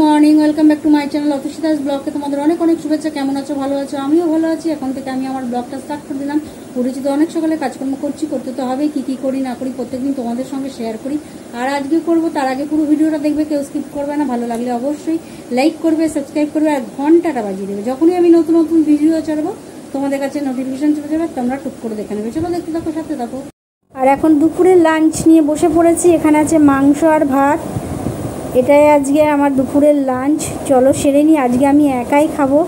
Morning, welcome back to my channel অতুষিতাস ব্লগকে তোমাদের অনেক অনেক শুভেচ্ছা। কেমন আছো? ভালো আছো? আমিও ভালো আছি। এখন থেকে আমি আমার ব্লগটা স্টার্ট করে দিলাম। উঠেছি তো অনেক সকালে, কাজকর্ম করছি, করতে তো হবেই। কী করি না করি প্রত্যেকদিন তোমাদের সঙ্গে শেয়ার করি। আর আজকে করবো, তার আগে পুরো ভিডিওটা দেখবে, কেউ স্কিপ করবে না। ভালো লাগলে অবশ্যই লাইক করবে, সাবস্ক্রাইব করবে আর ঘন্টাটা বাজিয়ে দেবে। যখনই আমি নতুন নতুন ভিডিও ছাড়বো তোমাদের কাছে নোটিফিকেশন চলে যাবে, তোমরা টুক করে দেখে নেবে। চলো দেখতে থাকো, সাথে থাকো। আর এখন দুপুরের লাঞ্চ নিয়ে বসে পড়েছি। এখানে আছে মাংস আর ভাত। এটাই আজকে আমার দুপুরের লাঞ্চ। চলো সেরে নিই। আজকে আমি একাই খাবো,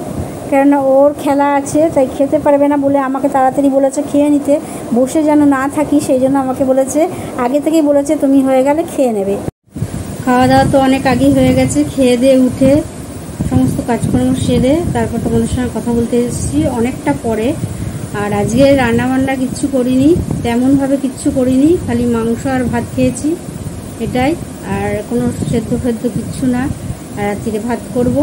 কেননা ওর খেলা আছে, তাই খেতে পারবে না বলে আমাকে তাড়াতাড়ি বলেছে খেয়ে নিতে, বসে যেন না থাকি। সেই জন্য আমাকে বলেছে, আগে থেকেই বলেছে তুমি হয়ে গেলে খেয়ে নেবে। খাওয়া দাওয়া তো অনেক আগেই হয়ে গেছে। খেয়ে দিয়ে উঠে সমস্ত কাজকর্ম সেরে তারপর তোমাদের সঙ্গে কথা বলতে এসেছি অনেকটা পরে। আর আজকে রান্নাবান্না কিচ্ছু করিনি, তেমনভাবে কিচ্ছু করিনি, খালি মাংস আর ভাত খেয়েছি, এটাই। আর কোনো সেদ্ধ ফেদ্ধ কিচ্ছু না। আর রাত্রিরে ভাত করব।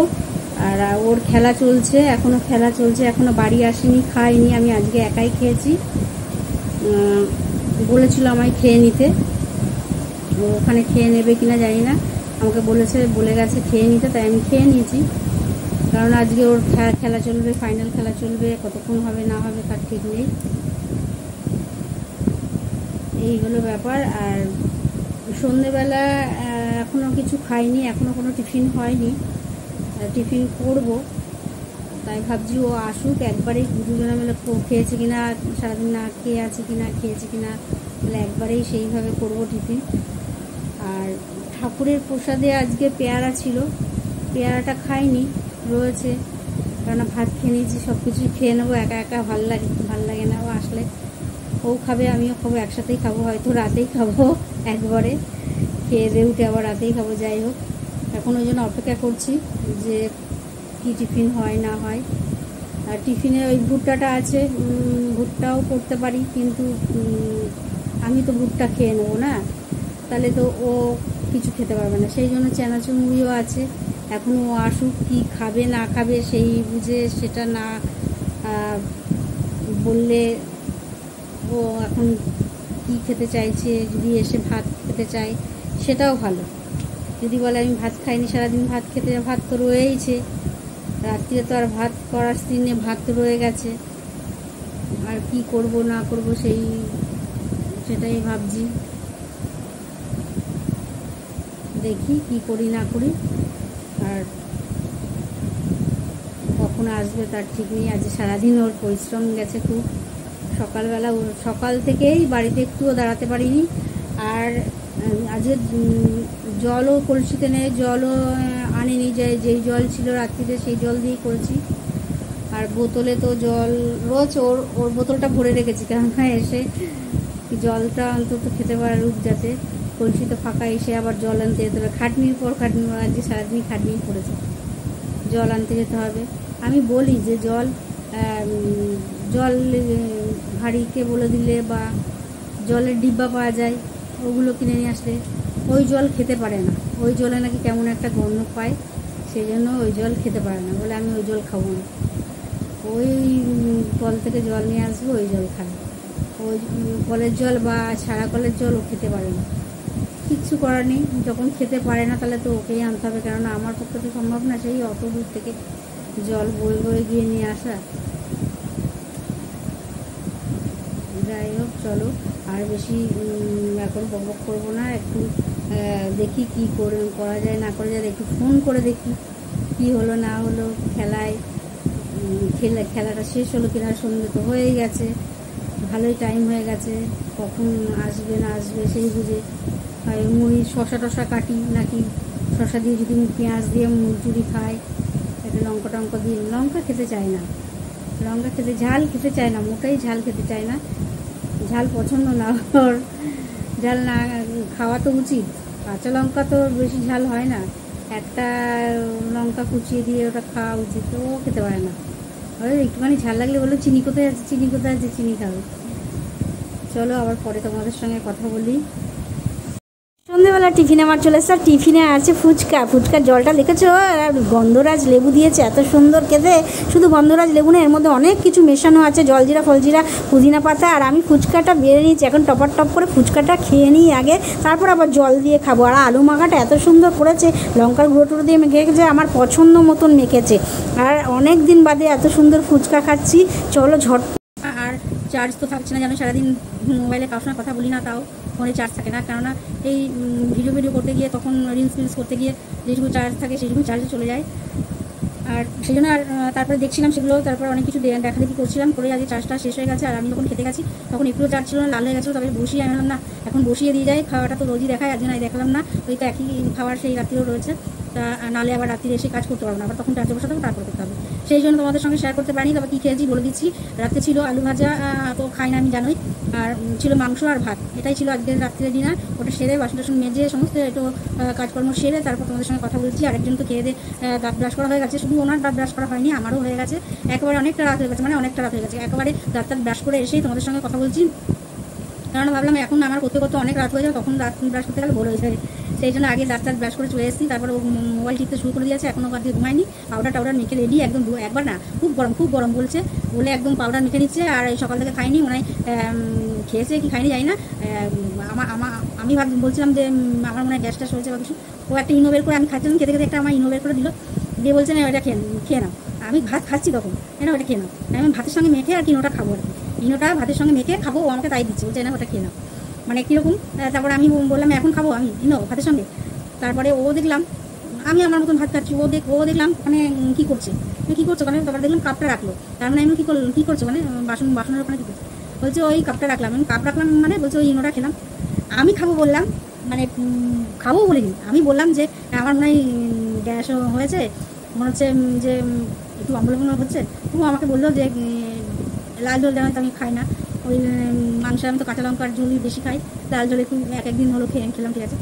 আর ওর খেলা চলছে, এখনও খেলা চলছে, এখনও বাড়ি আসেনি, খাইনি। আমি আজকে একাই খেয়েছি। বলেছিল আমায় খেয়ে নিতে, ও ওখানে খেয়ে নেবে কিনা জানি না, আমাকে বলে গেছে খেয়ে নিতে, তাই আমি খেয়ে নিয়েছি। কারণ আজকে ওর খেলা চলবে, ফাইনাল খেলা চলবে, কতক্ষণ হবে না হবে তার ঠিক নেই। এই হলো ব্যাপার। আর সন্ধেবেলা এখনও কিছু খাইনি, এখনও কোনো টিফিন হয়নি, টিফিন করব। তাই ভাবছি ও আসুক একবারেই, দুজনে মিলে খেয়েছে কিনা, সারাদিন না খেয়ে আছে কিনা, খেয়েছে কিনা, তাহলে একবারেই সেইভাবে করব টিফিন। আর ঠাকুরের প্রসাদে আজকে পেয়ারা ছিল, পেয়ারাটা খাইনি, রয়েছে। কেননা ভাত খেয়ে নিয়েছি, সব কিছুই খেয়ে নেবো, একা একা ভাল লাগে না। ও আসলে ও খাবে, আমিও খাবো, একসাথেই খাবো, হয়তো রাতেই খাবো একবারে, খেয়ে দিয়ে উঠে আবার রাতেই খাবো। যাই হোক, এখন ওই জন্য অপেক্ষা করছি যে কি টিফিন হয় না হয়। আর টিফিনে ওই ভুট্টাটা আছে, ভুট্টাও করতে পারি, কিন্তু আমি তো ভুট্টা খেয়ে নেবো না, তাহলে তো ও কিছু খেতে পারবে না। সেই জন্য চানাচুর মুড়িও আছে। এখন ও আসুক, কি খাবে না খাবে সেই বুঝে, সেটা না বললে ও এখন কি খেতে চাইছে, যদি এসে ভাত খেতে চায় সেটাও ভালো। যদি বলে আমি ভাত খাইনি সারাদিন, ভাত তো রয়েইছে, রাত্রিরে তো আর ভাত করার দিনে ভাত তো রয়ে গেছে। আর কি করব না করব সেটাই ভাবছি। দেখি কি করি না করি, আর কখন আসবে তার ঠিক নেই। আজ সারাদিন ওর পরিশ্রম গেছে খুব। সকালবেলা সকাল থেকেই বাড়িতে একটুও দাঁড়াতে পারিনি। আর আজকে জলও কলসিতে নেই, জলও আনেনি, যেই জল ছিল রাত্রিতে সেই জল দিয়েই করেছি। আর বোতলে তো জল রোজ ওর বোতলটা ভরে রেখেছি, কেননা এসে জলটা অন্তত খেতে পারার রূপ, যাতে কলসিতে ফাঁকা এসে আবার জল আনতে যেতে হবে। খাটনির পর খাটনি, আজকে সারাদিনই খাটনি পড়েছে, জল আনতে যেতে হবে। আমি বলি যে জল ভারীকে বলে দিলে, বা জলের ডিব্বা পাওয়া যায়, ওগুলো কিনে নিয়ে আসলে। ওই জল খেতে পারে না, ওই জলে নাকি কেমন একটা গন্ধ পায়, সেই জন্য ওই জল খেতে পারে না, বলে আমি ওই জল খাবো না। ওই কল থেকে জল নিয়ে আসবো, ওই জল খাবে। ওই কলের জল বা সারা কলের জল ও খেতে পারে না। কিচ্ছু করার নেই, যখন খেতে পারে না তাহলে তো ওকেই আনতে হবে, কেননা আমার পক্ষে তো সম্ভব না সেই অত দূর থেকে জল বয়ে গিয়ে নিয়ে আসা। যাই হোক, চলো আর বেশি এখন বকবক করবো না। একটু দেখি কি করা যায় না করা যায়, একটু ফোন করে দেখি কি হলো না হলো খেলাটা শেষ হলো কিনা। সন্ধ্যে তো হয়েই গেছে, ভালোই টাইম হয়ে গেছে, কখন আসবে না আসবে সেই বুঝে হয় মুড়ি শশা টশা কাটি, নাকি শশা দিয়ে যদি পেঁয়াজ দিয়ে মুড়ি খাই, একটা লঙ্কা টঙ্কা দিয়ে। লঙ্কা খেতে চায় না, ঝাল খেতে চায় না, মোটাই ঝাল খেতে চায় না, ঝাল পছন্দ না ওর। ঝাল না খাওয়া তো উচিত, কাঁচা লঙ্কা তো বেশি ঝাল হয় না, একটা লঙ্কা কুচিয়ে দিয়ে ওটা খাওয়া উচিত, তো ও খেতে পারে না। একটুখানি ঝাল লাগলে বলো চিনি কোথায় আছে, চিনি খাবে। চলো আবার পরে তোমাদের সঙ্গে কথা বলি। সন্ধ্যেবেলা টিফিনে আমার চলে এসছে, আর টিফিনে আছে ফুচকা। ফুচকার জলটা দেখেছো, আর গন্ধরাজ লেবু দিয়েছে, এত সুন্দর খেতে। শুধু গন্ধরাজ লেবু না, এর মধ্যে অনেক কিছু মেশানো আছে, জলজিরা ফলজিরা পুদিনা পাতা। আর আমি ফুচকাটা বেড়ে নিয়েছি, এখন টপার টপ করে ফুচকাটা খেয়ে নিই আগে, তারপর আবার জল দিয়ে খাবো। আর আলু মাখাটা এত সুন্দর করেছে, লঙ্কার গুঁড়ো টুড়ো দিয়ে মেখেছে, আমার পছন্দ মতন মেখেছে। আর অনেক দিন বাদে এত সুন্দর ফুচকা খাচ্ছি। চলো ঝট। আর চার্জ তো থাকছে না, যেন সারাদিন মোবাইলে কারোর সঙ্গে কথা বলি না, তাও ফোনে চার্জ থাকে না, কেননা এই ভিডিও করতে গিয়ে তখন রিলস করতে গিয়ে যেটুকু চার্জ থাকে সেইটুকু চার্জে চলে যায়। আর সেই জন্য আর তারপরে দেখছিলাম সেগুলো, তারপর অনেক কিছু দেখাদেখি করছিলাম, করে আজকে চার্জটা শেষ হয়ে গেছে। আর আমি যখন খেতে গেছি তখন একটুও চার্জ ছিল না, লাল হয়ে গেছিলো। তবে বসিয়ে আমি না এখন বসিয়ে দিয়ে যাই, খাওয়াটা তো রোজই দেখায়, একদিন দেখলাম না, ওই তো একই খাওয়ার সেই রাত্রিও রয়েছে। তা নাহলে আবার রাত্রিরে এসে কাজ করতে পারবো না, আবার তখন চার্জে বসাতে হবে, তারপর করতে হবে। সেই জন্য তোমাদের সঙ্গে শেয়ার করতে পারিনি। তবে কী খেয়েছি বলে দিচ্ছি। রাত্রে ছিল আলু ভাজা, তো খাই না আমি জানোই, আর ছিল মাংস আর ভাত, এটাই ছিল আজকের রাত্রে ডিনার। ওটা সেরে বাসন টাসন মেজে সমস্ত একটু কাজকর্ম সেরে তারপর তোমাদের সঙ্গে কথা বলছি। আরেকজন তো খেয়ে দিয়ে দাঁত ব্রাশ করা হয়ে গেছে, শুধু ওনার দাঁত ব্রাশ করা হয়নি, আমারও হয়ে গেছে। একেবারে অনেকটা রাত হয়ে গেছে, মানে অনেকটা রাত হয়ে গেছে, একেবারে দাঁত ব্রাশ করে এসেই তোমাদের সঙ্গে কথা বলছি। কারণ ভাবলাম এখন আমার করতে করতে অনেক রাত হয়ে যাবে, তখন দাঁত ব্রাশ করতে গেলে ভুল হয়ে যায়। সেই জন্য আগে দাঁত ব্রাশ করে চলে এসেছি, তারপর মোবাইল টিপতে শুরু করে দিয়েছে, এখনও বাদ দিয়ে ঘুমায়নি। পাউডার মেখে রেডি, একদম একবার না, খুব গরম বলছে বলে একদম পাউডার মেখে নিচ্ছে। আর এই সকাল থেকে খাইনি, মনে হয় খেয়েছে কি খাইনি জানি না। আমি বলছিলাম যে আমার মনে হয় গ্যাস ট্যাস হয়েছে বা কিছু। ও একটা ইনো বের করে, আমি খাচ্ছিলাম, খেতে খেতে একটা আমার ইনো বের করে দিল, দিয়ে বলছে না ওটা খেয়ে নাও। আমি ভাত খাচ্ছি তখন, ওটা খেয়ে নাও। আমি ভাতের সঙ্গে মেখে আর কি ইনোটা খাবো, আর কি ইনোটা ভাতের সঙ্গে মেখে খাবো, ও আমাকে তাই দিচ্ছে, বলছে না ওটা খেয়ে নাও। মানে কীরকম। তারপরে আমি বললাম এখন খাবো আমি ইনো ভাতের সঙ্গে। তারপরে ও দেখলাম আমি আমার মতন ভাত খাচ্ছি, ও দেখলাম ওখানে কী করছে ওখানে। তারপরে দেখলাম কাপটা রাখলো, তার মানে আমি কী করছো মানে বাসনের ওখানে কী করছে। বলছে ওই কাপটা রাখলাম, আমি কাপ রাখলাম মানে বলছে ওই ইনোটা খেলাম। আমি খাবো বললাম, মানে খাবো বলিনি, আমি বললাম যে আমার মনে হয় গ্যাস হয়েছে, মনে হচ্ছে যে একটু অম্বলম্বন হচ্ছে। ও আমাকে বললো যে লাল ঝোল দেওয়া, আমি খাই না ওই মাংস, আমি তো কাঁচা লঙ্কার ঝোলই বেশি খাই, লাল ঝোল একটু একদিন হলো খেলাম, ঠিক আছে।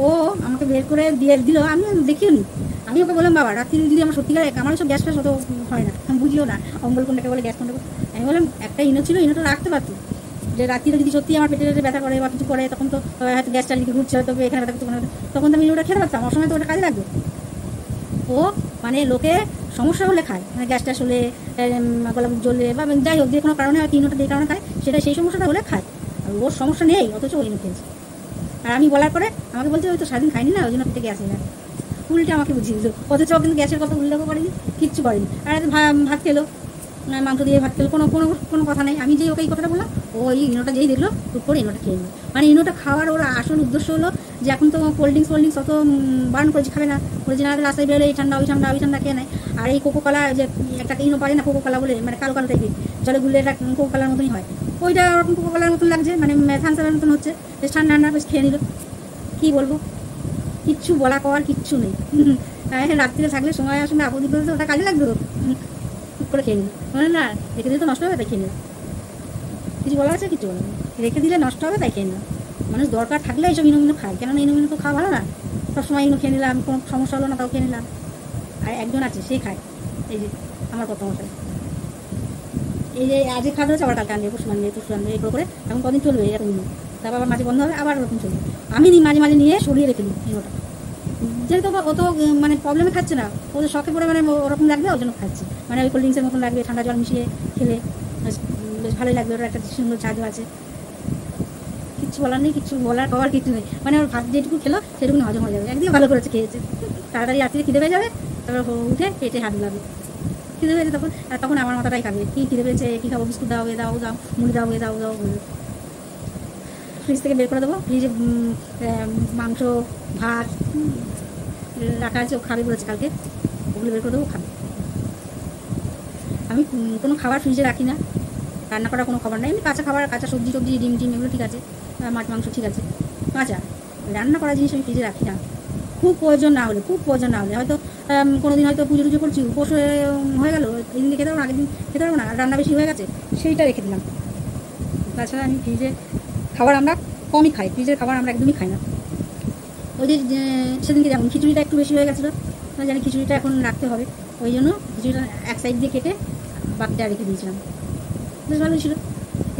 ও আমাকে বের করে দিয়ে দিল, আমি দেখিও নি। আমি ওকে বললাম বাবা রাত্রি যদি আমার সত্যিকার আমার সব গ্যাস ফ্যাস অত হয় না, আমি বুঝিও না অম্বল কোনটাকে বলে গ্যাস কোনটাকে। আমি বললাম একটা ইনো ছিল, ইনোটা রাখতে পারতো, যে রাত্রিতে যদি সত্যি আমার পেটে ব্যথা করে বা কিছু করে, তখন তো হয়তো গ্যাসটা লিখে ঘুরছে, হয়তো এখানে ব্যথা করতে, তখন তো আমি ইনোটা খেতে পারতাম, আমার সময় তো ওটা কাজে লাগবে। ও মানে লোকে সমস্যা হলে খায়, মানে গ্যাস ট্যাস হলে, গলা জ্বললে বা যাই হোক যে কোনো কারণে হয়তো ইনোটা যে কারণে খায়, সেটা সেই সমস্যাটা হলে খায়। আর ওর সমস্যা নেই, অথচ ও ইনো খেয়েছে। আর আমি বলার পরে আমাকে বলছে ওই তো সারাদিন খাইনি না, ওই জন্য পেটে গ্যাস হয়ে যায়। উল্টে আমাকে বুঝিয়ে দিল, অথচ কিন্তু গ্যাসের কথা উল্লেখও করেনি, কিচ্ছু করেনি। আর ভাত খেলো, মাংস দিয়ে ভাত খেলো, কোনো কথা নেই। আমি যেই ওকে এই কথাটা বললাম, ওই ইনোটা যেই দেখলো টুক করে ইনোটা খেয়ে নিল। মানে ইনোটা খাওয়ার ওর আসল উদ্দেশ্য হলো যে এখন তো কোল্ড ড্রিঙ্কস অত বারণ করেছি, খাবে না, বলেছি না রাস্তায় বেরোলে এই ঠান্ডা ওই ঠান্ডা খেয়ে নেয়। আর এই কোকোকলা যে একটা ইনো পারে না, কোকোকলা বলে, মানে কালো টাইপের জলে গুলে এটা কোকোকলার মতনই হয়, ওইটা ওরকম কোকোকলার মতন লাগছে, মানে থানসাপের মতন হচ্ছে, বেশ ঠান্ডা বেশ খেয়ে নিল। কী বলবো, কিচ্ছু বলা কওয়ার কিচ্ছু নেই। রাত্রিতে থাকলে সময় আসলে আপদ বিপদে ওটা কাজে লাগবে, টুক করে খেয়ে নিল, মানে না রেখে দিলে তো নষ্ট হবে, তাই খেয়ে নিল। কিছু বলা আছে, কিছু বলা নেই, রেখে দিলে নষ্ট হবে তাই খেয়ে নিল। মানুষ দরকার থাকলে এইসব ইনো খায়, কেননা ইনো তো খাওয়া ভালো না, সবসময় ইনো খেয়ে নিলাম, কোনো সমস্যা হলো না তাও খেয়ে নিলাম। আর একজন আছে সেই খায়, এই যে আমার কত মশাই, এই যে আজকে খাওয়া হচ্ছে, আবার কালকে আনবে, পরশু আনবে, এই করে এখন কদিন চলবে এরকম ইনো, তারপর আবার মাঝে বন্ধ হবে, আবার ওরকম চলবে। আমি মাঝে নিয়ে সরিয়ে রেখে দিই ইনোটা, যেহেতু ও তো মানে প্রবলেমে খাচ্ছে না, ওদের শখে পড়ে মানে ওরকম লাগবে, ওর জন্য খাচ্ছে, মানে ওই কোল্ড ড্রিঙ্কসের মতন লাগবে, ঠান্ডা জল মিশিয়ে খেলে বেশ ভালোই লাগবে, ওর একটা সুন্দর ঝাঁঝও আছে। কিচ্ছু বলার নেই, কিছু বলার খাওয়ার কিছু নেই, মানে ওর ভাত যেটুকু খেলো সেটুকু হজম হয়ে যাবে, একদিন ভালো করেছে খেয়েছে, তাড়াতাড়ি রাত্রে খিদে পেয়ে যাবে, তারপর উঠে পেটে হাত লাগবে, খিদে পেয়েছে তখন আমার মাথাটাই খাবে, কী খিদে পেয়েছে, কী খাবো, বিস্কুট দাও মুড়ি দাও ফ্রিজ থেকে বের করে দেবো, ফ্রিজে মাংস ভাত রাখা আছে, ও খাবে বলেছে কালকে, ওগুলো বের করে দেবো, খাবে। আমি কোনো খাবার ফ্রিজে রাখি না, রান্না করার কোনো খাবার নেই, এমনি কাঁচা সবজি ডিম এগুলো ঠিক আছে, মাছ মাংস ঠিক আছে, কাঁচা। রান্না করা জিনিস আমি ফ্রিজে রাখি না, খুব প্রয়োজন না হলে হয়তো কোনো দিন হয়তো পুজো করছি, উপোস হয়ে গেলো, এই দিন খেতে পারবো না, আগের দিন খেতে পারবো না, রান্না বেশি হয়ে গেছে, সেইটা রেখে দিলাম। তাছাড়া আমি ফ্রিজে খাবার আমরা কমই খাই, ফ্রিজের খাবার আমরা একদমই খাই না। ওই যে সেদিনকে যেমন খিচুড়িটা একটু বেশি হয়ে গেছিলো, জানি খিচুড়িটা এখন রাখতে হবে, ওই জন্য খিচুড়িটা এক সাইড দিয়ে কেটে বাকিটা রেখে দিয়েছিলাম, বেশ ভালোই ছিল।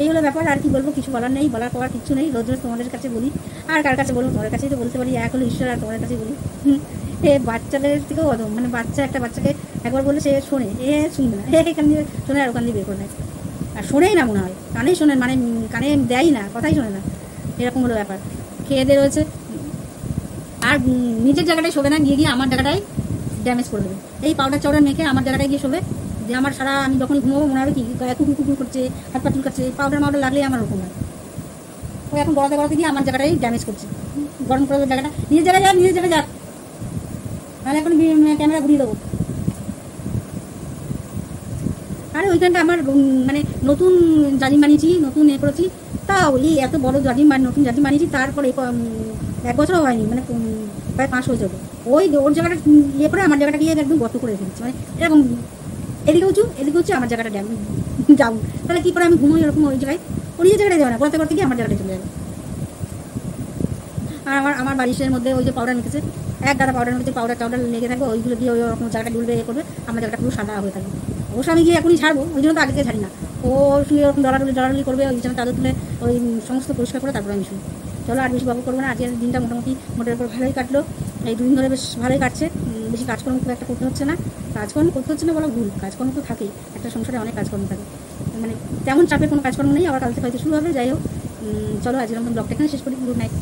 এই হলো ব্যাপার। আর কি বলবো, কিছু বলার নেই, বলার পাওয়ার কিছু নেই। রোজ রোজ তোমাদের কাছে বলি, আর কার কাছে বলবো, তোমাদের কাছেই তো বলতে পারি। এক হলো ঈশ্বর, আর তোমাদের কাছেই বলি। এ বাচ্চাদের থেকেও অদম, মানে একটা বাচ্চাকে একবার বললে সে শোনে, শুনবে না, এখান দিয়ে শোনে আর ওখান দিয়ে বের করে দেয়। আর শোনেই না মনে হয়, কানেই শোনেন, মানে কানে দেয়ই না, কথাই শোনে না, এরকম হলো ব্যাপার। খেয়ে দিয়ে রয়েছে, আর নিজের জায়গাটায় শোবে না, গিয়ে আমার জায়গাটায় ড্যামেজ করে দেবে। এই পাউডার চাউডার মেখে আমার জায়গাটায় গিয়ে শোবে, যে আমার সারা আমি যখন ঘুমোবো মনে হবে কি গায়ে কুকুর কুকুর করছে, হাত পা চুলকাচ্ছে, পাউডার মাউডার লাগলেই আমার ওরকম হয়। ও এখন গড়াতে গিয়ে আমার জায়গাটাই ড্যামেজ করছে। গরম করে জায়গাটা, নিজের জায়গায় যাক, তাহলে এখন ক্যামেরা ঘুরিয়ে দেবো। আরে ওইখানটা আমার মানে নতুন জাজিম বানিয়েছি, নতুন করেছি, তাও এই এত বড় নতুন জাজিম বানিয়েছি, তারপরে 1 বছরও হয়নি, মানে প্রায় 5 হয়ে যাবে। ওর জায়গাটা করে আমার জায়গাটা গিয়ে একদম গর্ত করে রেখেছি, মানে এরকম এদিকে উঁচু আমার জায়গাটা যাও, তাহলে কী করে আমি ঘুমোই এরকম ওই জায়গায়? ওর নিজের জায়গাটায় যাবে না, করতে গিয়ে আমার জায়গাটায় চলে যাবে। আর আমার বালিশের মধ্যে ওই যে পাউডার মেখেছে, এক গাদা পাউডার মধ্যে পাউডার লেগে থাকবে, ওইগুলো দিয়ে ওই রকম জায়গাটা ডুলবে করবে, আমার জায়গাটা পুরো সাদা হয়ে থাকবে। অবশ্য আমি গিয়ে এখনই ছাড়বো, ওই জন্য তো আগে ছাড়ি না। ও শুয়ে ওরকম ডলাডলি করবে, ওই জন্য তাদের তুলে ওই সমস্ত পরিষ্কার করে তারপরে আমি শুনি। চলো আর বেশি বাবু করবো না, আজকের দিনটা মোটের উপর ভালোই কাটলো। এই 2 দিন ধরে বেশ ভালোই কাটছে, বেশি কাজকর্ম খুব একটা করতে হচ্ছে না। কাজকর্ম করতে হচ্ছে না বলা ভুল, কাজকর্ম তো থাকেই, একটা সংসারে অনেক কাজকর্ম থাকে, মানে তেমন চাপের কোনো কাজকর্ম নেই। আবার কাল থেকে হয়তো শুরু হবে। যাই হোক, চলো আজকের মতন ব্লগটা এখানে শেষ করি। Good night.